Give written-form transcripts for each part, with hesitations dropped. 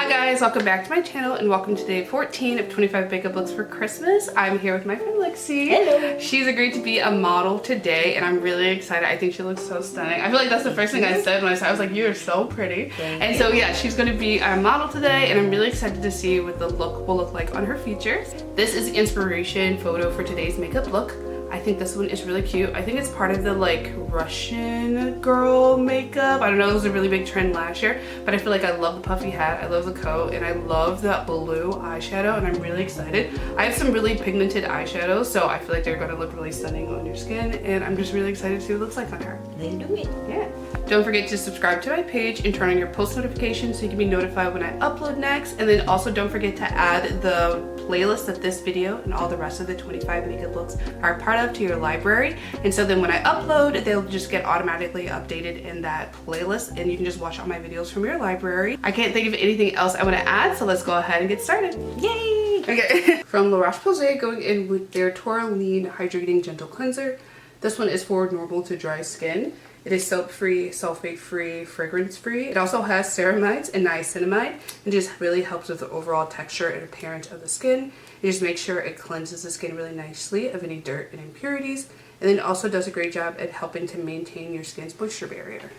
Hi guys, welcome back to my channel and welcome to day 14 of 25 makeup looks for Christmas. I'm here with my friend Lexi. Hello. She's agreed to be a model today and I'm really excited. I think she looks so stunning. I feel like that's the first thing I said when I saw her. I was like, you are so pretty. And so yeah, she's going to be a model today and I'm really excited to see what the look will look like on her features. This is the inspiration photo for today's makeup look. I think this one is really cute. I think it's part of the like Russian girl makeup. I don't know, it was a really big trend last year, but I feel like I love the puffy hat, I love the coat, and I love that blue eyeshadow, and I'm really excited. I have some really pigmented eyeshadows, so I feel like they're gonna look really stunning on your skin, and I'm just really excited to see what it looks like on her. Then do it. Yeah. Don't forget to subscribe to my page and turn on your post notifications so you can be notified when I upload next, and then also don't forget to add the playlist of this video and all the rest of the 25 makeup looks are part of to your library, and so then when I upload they'll just get automatically updated in that playlist and you can just watch all my videos from your library. I can't think of anything else I want to add, so let's go ahead and get started. Yay! Okay. From Roche-Posay, going in with their Douyin Hydrating Gentle Cleanser. This one is for normal to dry skin. It is soap-free, sulfate-free, fragrance-free. It also has ceramides and niacinamide and just really helps with the overall texture and appearance of the skin. It just makes sure it cleanses the skin really nicely of any dirt and impurities, and then it also does a great job at helping to maintain your skin's moisture barrier.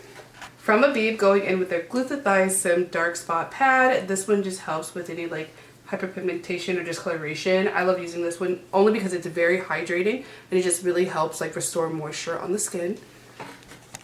From Abib, going in with their Gluthatiosome Dark Spot Pad. This one just helps with any like hyperpigmentation or discoloration. I love using this one only because it's very hydrating and it just really helps like restore moisture on the skin.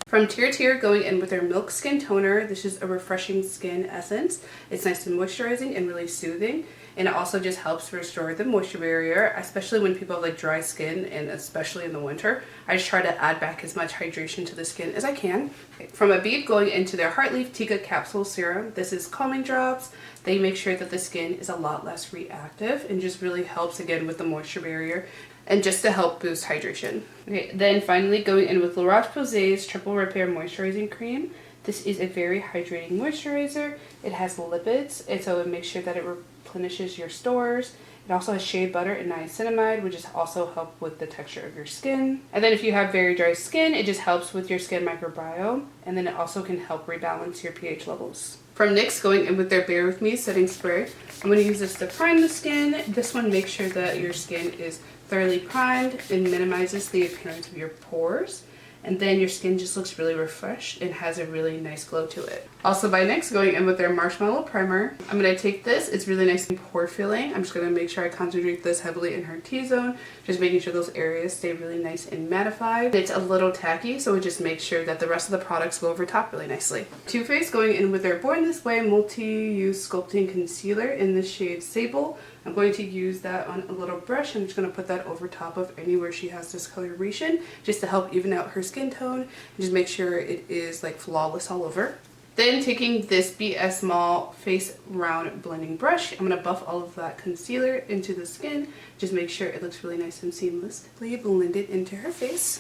From TirTir, going in with their Milk Skin Toner. This is a refreshing skin essence. It's nice and moisturizing and really soothing. And it also just helps restore the moisture barrier, especially when people have like dry skin and especially in the winter. I just try to add back as much hydration to the skin as I can. From Abib, going into their Heartleaf TECA Capsule Serum. This is calming drops. They make sure that the skin is a lot less reactive and just really helps again with the moisture barrier and just to help boost hydration. Okay, then finally going in with Roche-Posay's Triple Repair Moisturizing Cream. This is a very hydrating moisturizer. It has lipids, and so it makes sure that it replenishes your stores. It also has shea butter and niacinamide, which is also help with the texture of your skin. And then if you have very dry skin, it just helps with your skin microbiome, and then it also can help rebalance your pH levels. From NYX, going in with their Bear With Me setting spray. I'm going to use this to prime the skin. This one makes sure that your skin is thoroughly primed and minimizes the appearance of your pores. And then your skin just looks really refreshed and has a really nice glow to it. Also by NYX, going in with their Marshmallow Primer. I'm going to take this. It's really nice and pore filling. I'm just going to make sure I concentrate this heavily in her T-zone, just making sure those areas stay really nice and mattified. It's a little tacky, so it just makes sure that the rest of the products go over top really nicely. TooFaced, going in with their Born This Way Multi-Use Sculpting Concealer in the shade Sable. I'm going to use that on a little brush. I'm just going to put that over top of anywhere she has discoloration just to help even out her skin tone and just make sure it is like flawless all over. Then taking this BS Small Face Round Blending Brush, I'm going to buff all of that concealer into the skin. Just make sure it looks really nice and seamlessly blended into her face.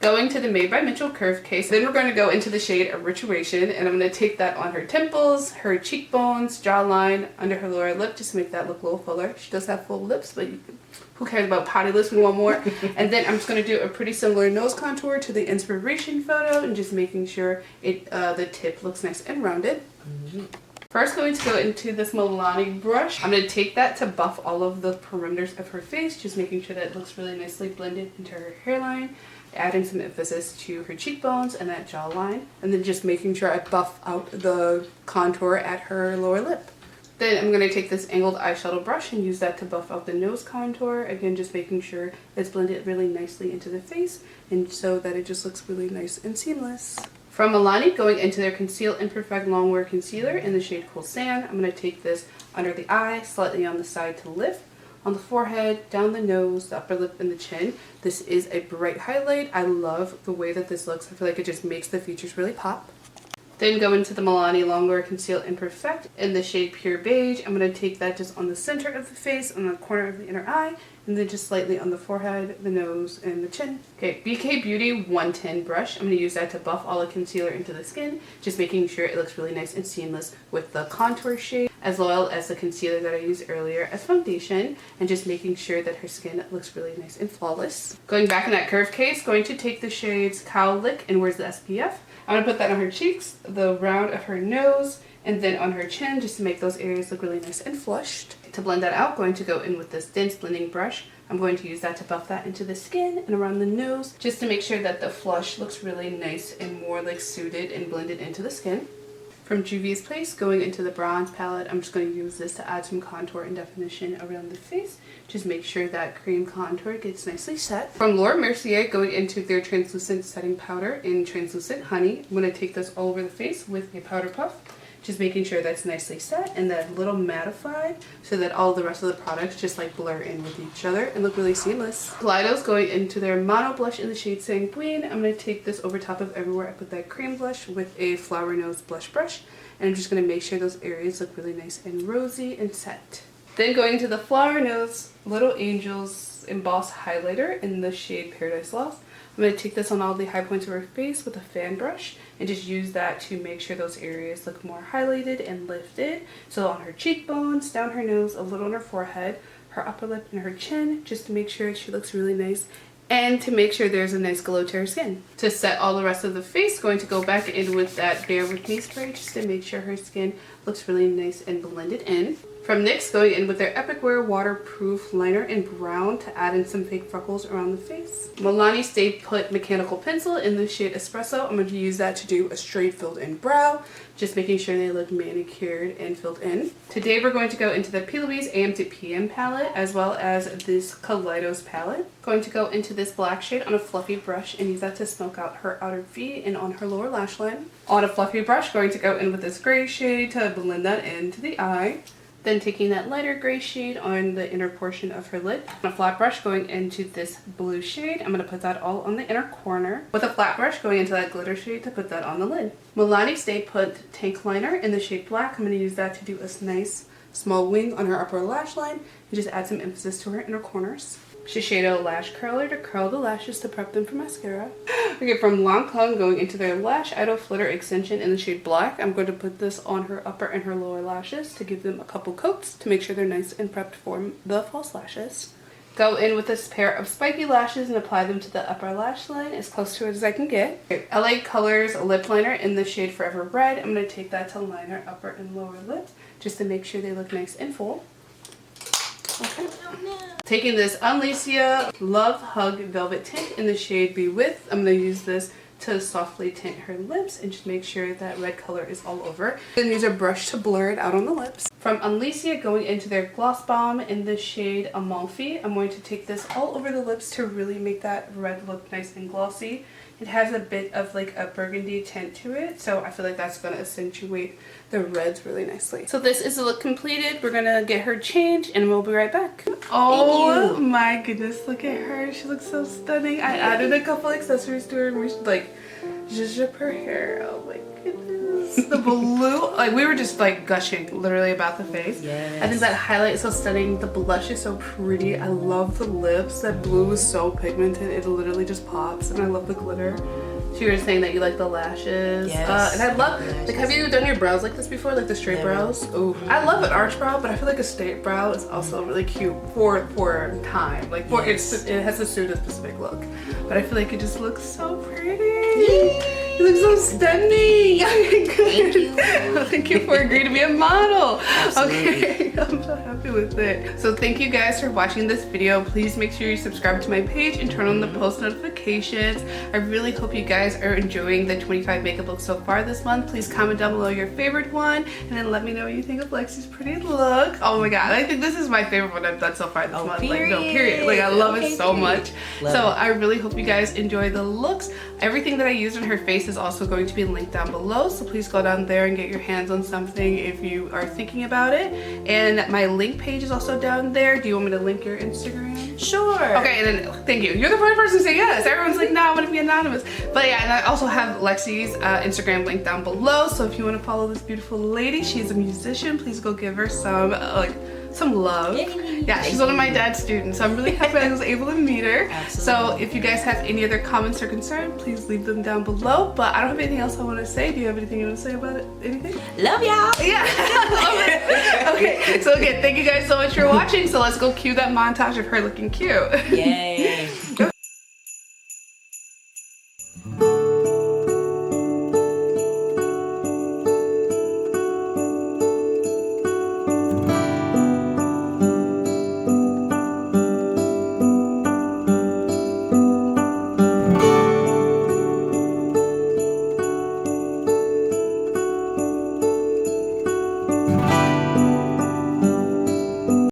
Going to the MadeByMitchel Curve Case. Then we're going to go into the shade Arichuation, and I'm going to take that on her temples, her cheekbones, jawline, under her lower lip, just to make that look a little fuller. She does have full lips, but who cares about potty lips? We want more. And then I'm just going to do a pretty similar nose contour to the inspiration photo, and just making sure the tip looks nice and rounded. First, going to go into this Milani brush. I'm going to take that to buff all of the perimeters of her face, just making sure that it looks really nicely blended into her hairline, adding some emphasis to her cheekbones and that jawline, and then just making sure I buff out the contour at her lower lip. Then I'm going to take this angled eyeshadow brush and use that to buff out the nose contour, again just making sure it's blended really nicely into the face and so that it just looks really nice and seamless. From Milani, going into their Conceal Imperfect Longwear Concealer in the shade Cool Sand. I'm going to take this under the eye, slightly on the side to lift, on the forehead, down the nose, the upper lip, and the chin. This is a bright highlight. I love the way that this looks. I feel like it just makes the features really pop. Then go into the Milani Longwear Conceal Imperfect in the shade Pure Beige. I'm going to take that just on the center of the face, on the corner of the inner eye, and then just slightly on the forehead, the nose, and the chin. Okay, BK Beauty 110 brush. I'm going to use that to buff all the concealer into the skin, just making sure it looks really nice and seamless with the contour shade, as well as the concealer that I used earlier as foundation, and just making sure that her skin looks really nice and flawless. Going back in that curve case, going to take the shades Cowlick and Where's the SPF. I'm going to put that on her cheeks, the round of her nose, and then on her chin, just to make those areas look really nice and flushed. To blend that out, going to go in with this dense blending brush. I'm going to use that to buff that into the skin and around the nose, just to make sure that the flush looks really nice and more like suited and blended into the skin. From Juvia's Place, going into the bronze palette, I'm just going to use this to add some contour and definition around the face. Just make sure that cream contour gets nicely set. From Laura Mercier, going into their translucent setting powder in Translucent Honey. I'm going to take this all over the face with a powder puff. Just making sure that's nicely set and that a little mattified so that all the rest of the products just like blur in with each other and look really seamless. Kaleidos, going into their mono blush in the shade Sanguine. I'm going to take this over top of everywhere I put that cream blush with a FlowerKnows blush brush, and I'm just going to make sure those areas look really nice and rosy and set. Then going to the FlowerKnows Little Angels Emboss Highlighter in the shade Paradise Lost. I'm going to take this on all the high points of her face with a fan brush and just use that to make sure those areas look more highlighted and lifted. So on her cheekbones, down her nose, a little on her forehead, her upper lip, and her chin, just to make sure she looks really nice and to make sure there's a nice glow to her skin. To set all the rest of the face, going to go back in with that Bear With Me spray just to make sure her skin looks really nice and blended in. From NYX, going in with their Epic Wear Waterproof Liner in brown to add in some fake freckles around the face. Milani Stay Put Mechanical Pencil in the shade Espresso. I'm going to use that to do a straight filled in brow, just making sure they look manicured and filled in. Today we're going to go into the P. Louise AM to PM palette as well as this Kaleidos palette. Going to go into this black shade on a fluffy brush and use that to smoke out her outer V and on her lower lash line. On a fluffy brush, going to go in with this gray shade to blend that into the eye. Then taking that lighter gray shade on the inner portion of her lid. On a flat brush, going into this blue shade. I'm going to put that all on the inner corner. With a flat brush, going into that glitter shade to put that on the lid. Milani Stay Put Tank Liner in the shade Black. I'm going to use that to do a nice small wing on her upper lash line and just add some emphasis to her inner corners. Shiseido Lash Curler to curl the lashes to prep them for mascara. Okay, from Lancome, going into their Lash Idol Flitter Extension in the shade Black. I'm going to put this on her upper and her lower lashes to give them a couple coats to make sure they're nice and prepped for the false lashes. Go in with this pair of spiky lashes and apply them to the upper lash line as close to it as I can get. Okay, LA Colors Lip Liner in the shade Forever Red. I'm going to take that to line her upper and lower lips just to make sure they look nice and full. Okay. Taking this Alicia Love Hug Velvet Tint in the shade Be With. I'm going to use this to softly tint her lips and just make sure that red color is all over. Then use a brush to blur it out on the lips. From Alicia, going into their Gloss Bomb in the shade Amalfi. I'm going to take this all over the lips to really make that red look nice and glossy. It has a bit of like a burgundy tint to it, so I feel like that's going to accentuate the reds really nicely. So this is the look completed. We're going to get her changed and we'll be right back. Oh my goodness, look at her. She looks so stunning. I added a couple accessories to her and we should like zhuzh her hair. Oh my goodness. The blue, like we were just like gushing literally about the face. Yes. I think that highlight is so stunning. The blush is so pretty. I love the lips. That blue is so pigmented. It literally just pops, and I love the glitter. So you were saying that you like the lashes. Yes. And I love, like, have you done your brows like this before? Like the straight brows? Ooh. I love an arch brow, but I feel like a straight brow is also really cute for time. Like for it has to suit a specific look. But I feel like it just looks so pretty. Yay. You look so stunning. Thank you. Thank you for agreeing to be a model. Absolutely. Okay, I'm so happy with it. So thank you guys for watching this video. Please make sure you subscribe to my page and turn on the post notifications. I really hope you guys are enjoying the 25 makeup looks so far this month. Please comment down below your favorite one and then let me know what you think of Lexi's pretty look. Oh my god, I think this is my favorite one I've done so far this month. Period. Like, no, period. Like, I love it so much. Love so it. I really hope you guys enjoy the looks. Everything that I used on her face is also going to be linked down below, so please go down there and get your hands on something if you are thinking about it. And my link page is also down there. Do you want me to link your Instagram? Sure. Okay, and then thank you. You're the first person to say yes. Everyone's like, no, I want to be anonymous. But yeah, and I also have Lexi's Instagram link down below, so if you want to follow this beautiful lady, she's a musician, please go give her some love. Yay. Yeah, she's one of my dad's students, so I'm really happy I was able to meet her. Absolutely. So if you guys have any other comments or concerns, please leave them down below. But I don't have anything else I want to say. Do you have anything you want to say about it? Anything? Love y'all. Yeah. Love it. Okay, so again, thank you guys so much for watching. So let's go cue that montage of her looking cute. Yay.